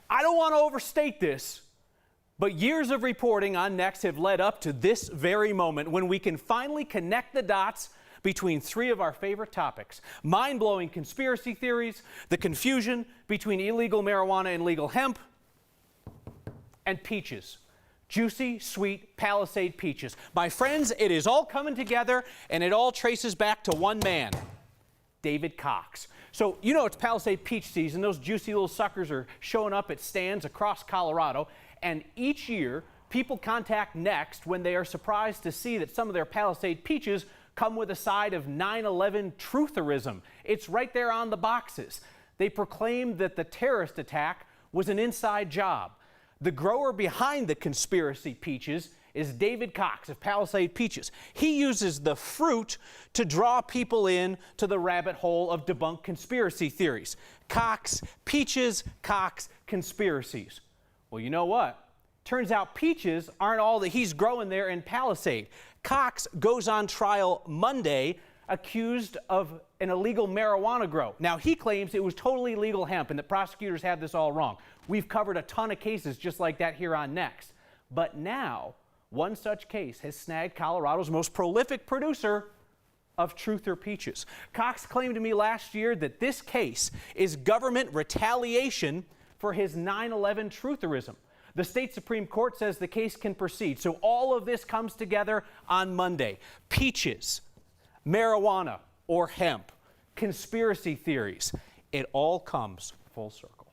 I don't want to overstate this, but years of reporting on Next have led up to this very moment when we can finally connect the dots between three of our favorite topics: mind-blowing conspiracy theories, the confusion between illegal marijuana and legal hemp, and peaches. Juicy, sweet Palisade peaches. My friends, it is all coming together, and it all traces back to one man, David Cox. So, you know it's Palisade peach season. Those juicy little suckers are showing up at stands across Colorado, and each year, people contact Next when they are surprised to see that some of their Palisade peaches come with a side of 9/11 trutherism. It's right there on the boxes. They proclaim that the terrorist attack was an inside job. The grower behind the conspiracy peaches is David Cox of Palisade Peaches. He uses the fruit to draw people in to the rabbit hole of debunked conspiracy theories. Cox peaches, Cox conspiracies. Well, you know what? Turns out peaches aren't all that he's growing there in Palisade. Cox goes on trial Monday, accused of an illegal marijuana grow. Now, he claims it was totally legal hemp and that prosecutors had this all wrong. We've covered a ton of cases just like that here on Next. But now, one such case has snagged Colorado's most prolific producer of truther peaches. Cox claimed to me last year that this case is government retaliation for his 9/11 trutherism. The state Supreme Court says the case can proceed. So all of this comes together on Monday. Peaches, marijuana or hemp, conspiracy theories, it all comes full circle.